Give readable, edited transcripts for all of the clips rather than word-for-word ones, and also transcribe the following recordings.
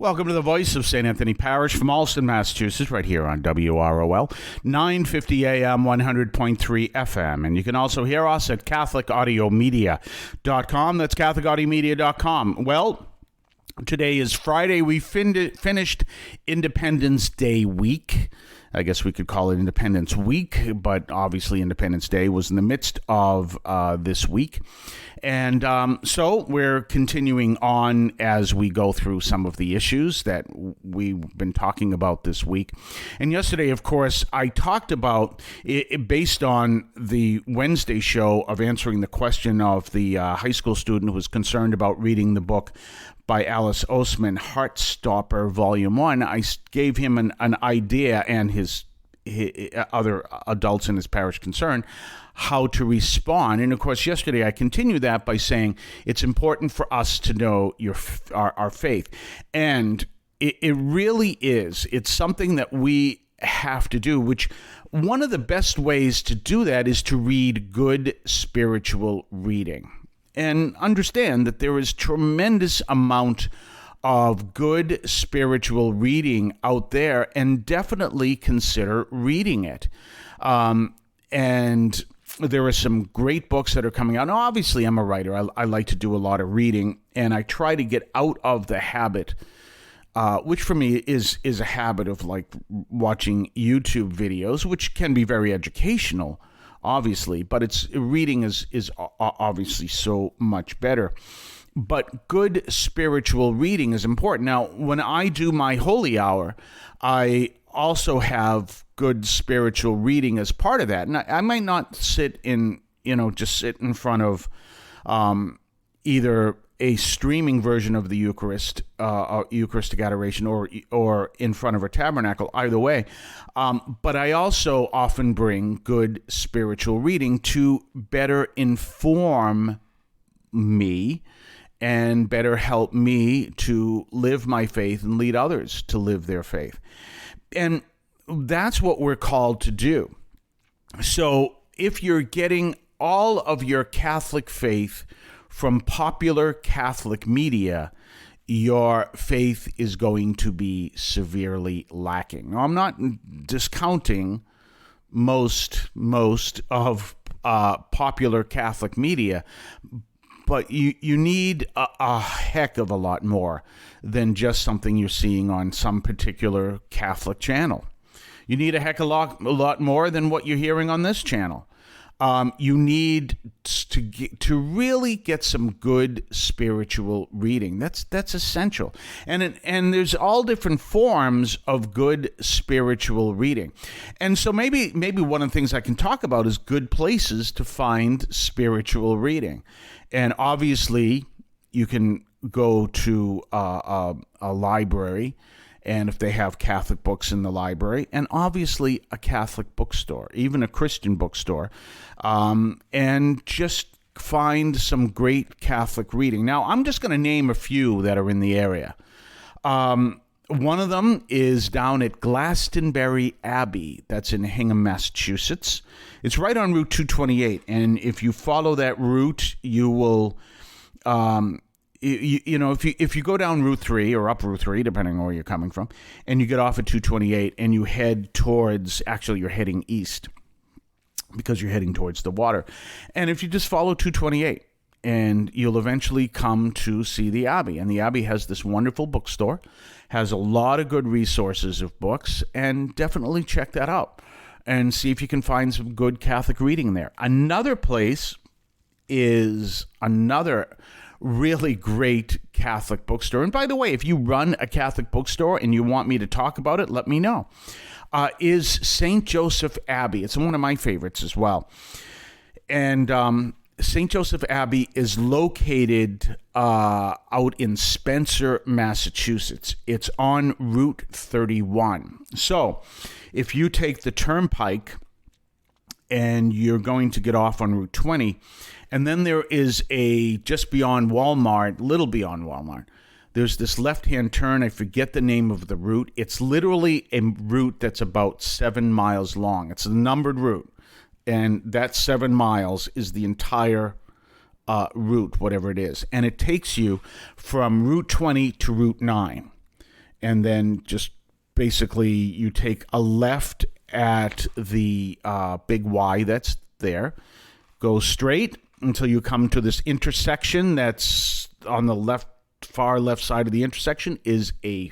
Welcome to the voice of St. Anthony Parish from Allston, Massachusetts, right here on WROL, 950 AM, 100.3 FM. And you can also hear us at CatholicAudiomedia.com. That's CatholicAudiomedia.com. Well, today is Friday. We finished Independence Day week. I guess we could call it Independence Week, but obviously Independence Day was in the midst of this week. And so we're continuing on as we go through some of the issues that we've been talking about this week. And yesterday, of course, I talked about, based on the Wednesday show of answering the question of the high school student who was concerned about reading the book by Alice Oseman, Heartstopper, Volume 1, I gave him an idea, and his other adults in his parish concerned, how to respond. And of course, yesterday I continued that by saying it's important for us to know our faith. And it really is. It's something that we have to do, which one of the best ways to do that is to read good spiritual reading. And understand that there is tremendous amount of good spiritual reading out there, and definitely consider reading it. And there are some great books that are coming out. Now, obviously, I'm a writer. I like to do a lot of reading, and I try to get out of the habit, which for me is a habit of like watching YouTube videos, which can be very educational, obviously, but reading is obviously so much better. But good spiritual reading is important. Now, when I do my holy hour, I also have good spiritual reading as part of that. And I might not sit in front of either a streaming version of the Eucharist, Eucharistic adoration, or in front of a tabernacle, either way. But I also often bring good spiritual reading to better inform me and better help me to live my faith and lead others to live their faith. And that's what we're called to do. So if you're getting all of your Catholic faith from popular Catholic media, your faith is going to be severely lacking. Now, I'm not discounting most of popular Catholic media, but you need a heck of a lot more than just something you're seeing on some particular Catholic channel. You need a heck of a lot more than what you're hearing on this channel. You need to really get some good spiritual reading. That's essential. And there's all different forms of good spiritual reading. And so maybe one of the things I can talk about is good places to find spiritual reading. And obviously, you can go to a library, and if they have Catholic books in the library, and obviously a Catholic bookstore, even a Christian bookstore, and just find some great Catholic reading. Now, I'm just going to name a few that are in the area. One of them is down at Glastonbury Abbey. That's in Hingham, Massachusetts. It's right on Route 228, and if you follow that route, you will... if you go down Route 3 or up Route 3, depending on where you're coming from, and you get off at 228 and you head towards, actually you're heading east because you're heading towards the water. And if you just follow 228, and you'll eventually come to see the Abbey. And the Abbey has this wonderful bookstore, has a lot of good resources of books, and definitely check that out and see if you can find some good Catholic reading there. Another place is another really great Catholic bookstore. And by the way, if you run a Catholic bookstore and you want me to talk about it, let me know. Is St. Joseph Abbey. It's one of my favorites as well. And St. Joseph Abbey is located out in Spencer, Massachusetts. It's on Route 31. So if you take the turnpike and you're going to get off on Route 20, and then there is just beyond Walmart, little beyond Walmart, there's this left-hand turn. I forget the name of the route. It's literally a route that's about 7 miles long. It's a numbered route. And that 7 miles is the entire route, whatever it is. And it takes you from Route 20 to Route 9. and then just basically you take a left at the big Y that's there, go straight until you come to this intersection. That's on the far left side of the intersection is a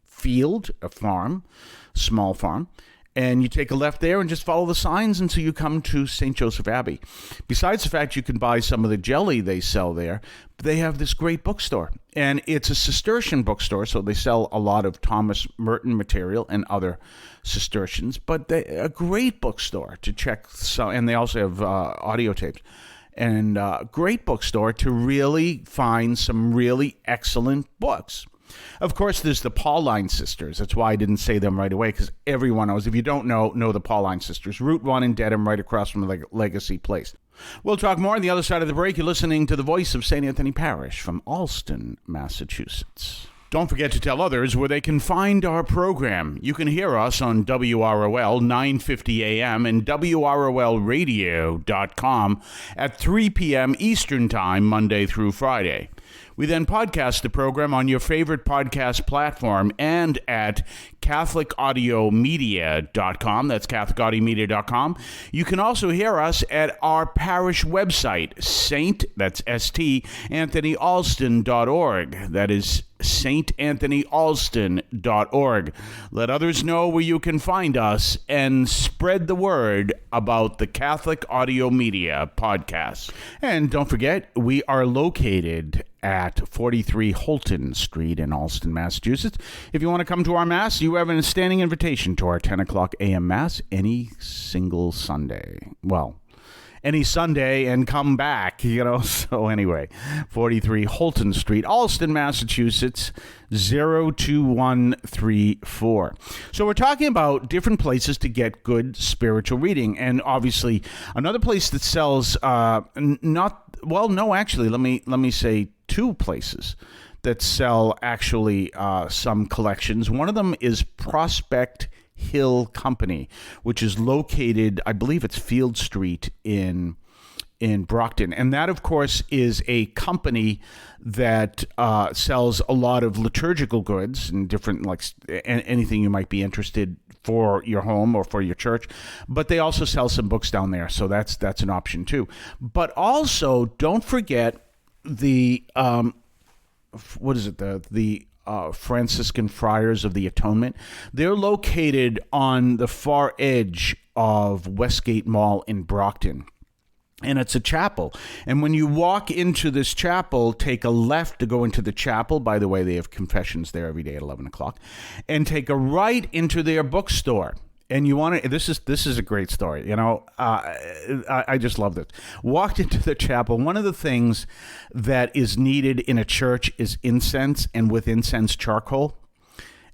field, a farm, small farm. And you take a left there and just follow the signs until you come to St. Joseph Abbey. Besides the fact you can buy some of the jelly they sell there, they have this great bookstore. And it's a Cistercian bookstore, so they sell a lot of Thomas Merton material and other Cistercians. But a great bookstore to check. And they also have audio tapes. And great bookstore to really find some really excellent books. Of course, there's the Pauline sisters. That's why I didn't say them right away, because everyone knows. If you don't know the Pauline sisters. Route 1 in Dedham, right across from the Legacy Place. We'll talk more on the other side of the break. You're listening to the voice of St. Anthony Parish from Allston, Massachusetts. Don't forget to tell others where they can find our program. You can hear us on WROL 950 AM and WROLradio.com at 3 p.m. Eastern Time, Monday through Friday. We then podcast the program on your favorite podcast platform and at CatholicAudiomedia.com. That's CatholicAudiomedia.com. You can also hear us at our parish website, that's St. AnthonyAlston.org. That is StAnthonyAlston.org. Let others know where you can find us and spread the word about the Catholic Audio Media podcast. And don't forget, we are located at 43 Holton Street in Allston, Massachusetts. If you want to come to our Mass, you have a standing invitation to our 10 o'clock a.m. Mass any single Sunday. Well, any Sunday and come back, So anyway, 43 Holton Street, Allston, Massachusetts, 02134. So we're talking about different places to get good spiritual reading. And obviously, another place that sells, let me say two places that sell actually some collections. One of them is Prospect Hill Company, which is located, I believe it's Field Street in Brockton. And that, of course, is a company that sells a lot of liturgical goods and different, anything you might be interested for your home or for your church. But they also sell some books down there, so that's an option too. But also, don't forget the Franciscan Friars of the Atonement. They're located on the far edge of Westgate Mall in Brockton. And it's a chapel. And when you walk into this chapel, take a left to go into the chapel. By the way, they have confessions there every day at 11 o'clock. And take a right into their bookstore. And you want to, this is a great story. I just love this. Walked into the chapel. One of the things that is needed in a church is incense, and with incense, charcoal.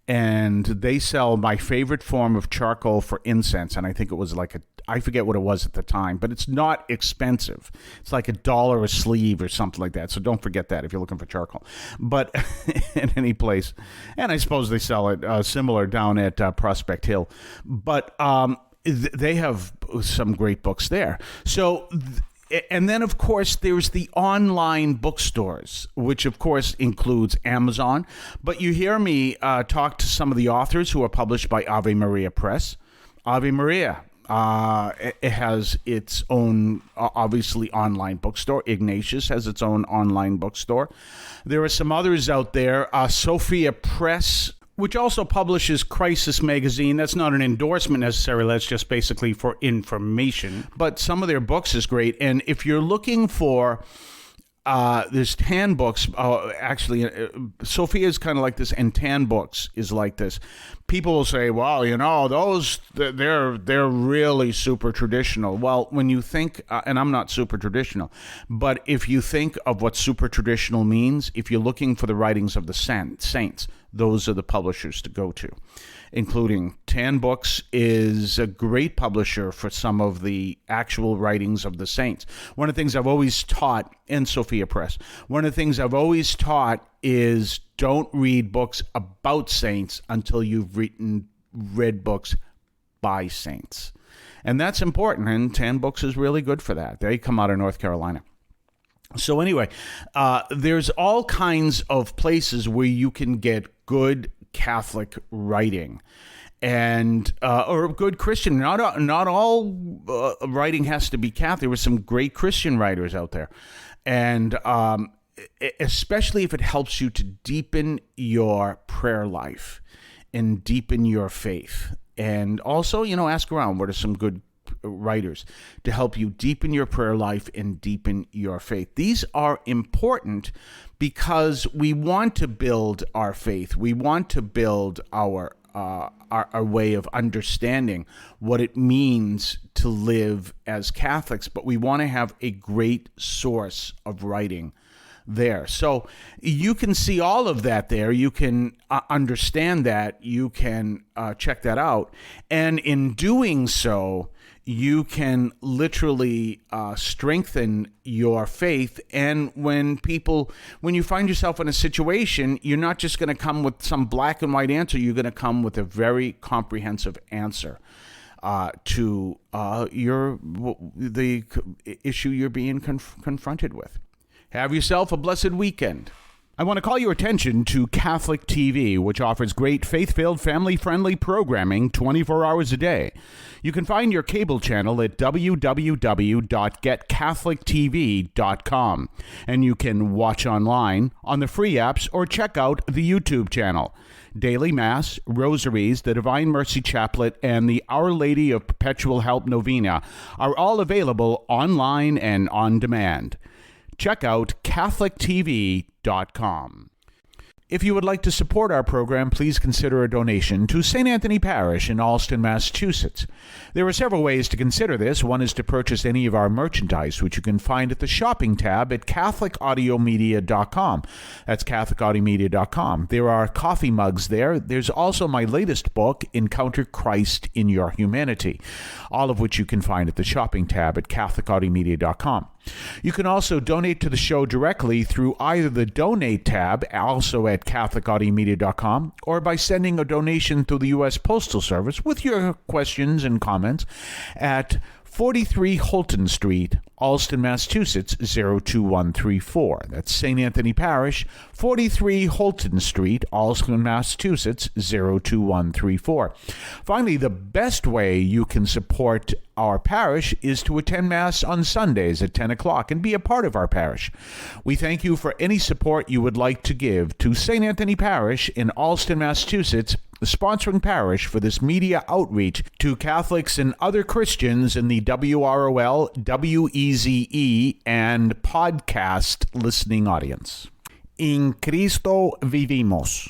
And they sell my favorite form of charcoal for incense. And I think it was I forget what it was at the time, but it's not expensive. It's like $1 a sleeve or something like that. So don't forget that if you're looking for charcoal. But in any place, and I suppose they sell it similar down at Prospect Hill. But they have some great books there. So. And then, of course, there's the online bookstores, which, of course, includes Amazon. But you hear me talk to some of the authors who are published by Ave Maria Press. Ave Maria it has its own, obviously, online bookstore. Ignatius has its own online bookstore. There are some others out there. Sophia Press, which also publishes Crisis Magazine. That's not an endorsement necessarily. That's just basically for information. But some of their books is great. And if you're looking for, there's tan books. Sophia is kind of like this, and tan books is like this. People will say, well, those, they're really super traditional. Well, when you think, and I'm not super traditional, but if you think of what super traditional means, if you're looking for the writings of the saints, those are the publishers to go to, including Tan Books is a great publisher for some of the actual writings of the saints. One of the things I've always taught, and Sophia Press, one of the things I've always taught is don't read books about saints until you've read books by saints. And that's important, and Tan Books is really good for that. They come out of North Carolina. So anyway, there's all kinds of places where you can get good Catholic writing. And or good Christian. Not all writing has to be Catholic. There were some great Christian writers out there, and especially if it helps you to deepen your prayer life and deepen your faith. And also, ask around. What are some good writers to help you deepen your prayer life and deepen your faith? These are important because we want to build our faith. We want to build our way of understanding what it means to live as Catholics, but we want to have a great source of writing there. So you can see all of that there. You can understand that. You can check that out. And in doing so, you can literally strengthen your faith. And when you find yourself in a situation, you're not just going to come with some black and white answer. You're going to come with a very comprehensive answer to the issue you're being confronted with. Have yourself a blessed weekend. I want to call your attention to Catholic TV, which offers great faith-filled, family-friendly programming 24 hours a day. You can find your cable channel at www.getcatholictv.com, and you can watch online on the free apps or check out the YouTube channel. Daily Mass, Rosaries, the Divine Mercy Chaplet, and the Our Lady of Perpetual Help Novena are all available online and on demand. Check out CatholicTV.com. If you would like to support our program, please consider a donation to St. Anthony Parish in Allston, Massachusetts. There are several ways to consider this. One is to purchase any of our merchandise, which you can find at the shopping tab at CatholicAudiomedia.com. That's CatholicAudiomedia.com. There are coffee mugs there. There's also my latest book, Encounter Christ in Your Humanity, all of which you can find at the shopping tab at CatholicAudiomedia.com. You can also donate to the show directly through either the Donate tab, also at CatholicAudiomedia.com, or by sending a donation through the U.S. Postal Service with your questions and comments at 43 Holton Street, Allston, Massachusetts, 02134. That's St. Anthony Parish, 43 Holton Street, Allston, Massachusetts, 02134. Finally, the best way you can support our parish is to attend Mass on Sundays at 10 o'clock and be a part of our parish. We thank you for any support you would like to give to St. Anthony Parish in Allston, Massachusetts, the sponsoring parish for this media outreach to Catholics and other Christians in the WROL, WEZE, and podcast listening audience. In Cristo vivimos.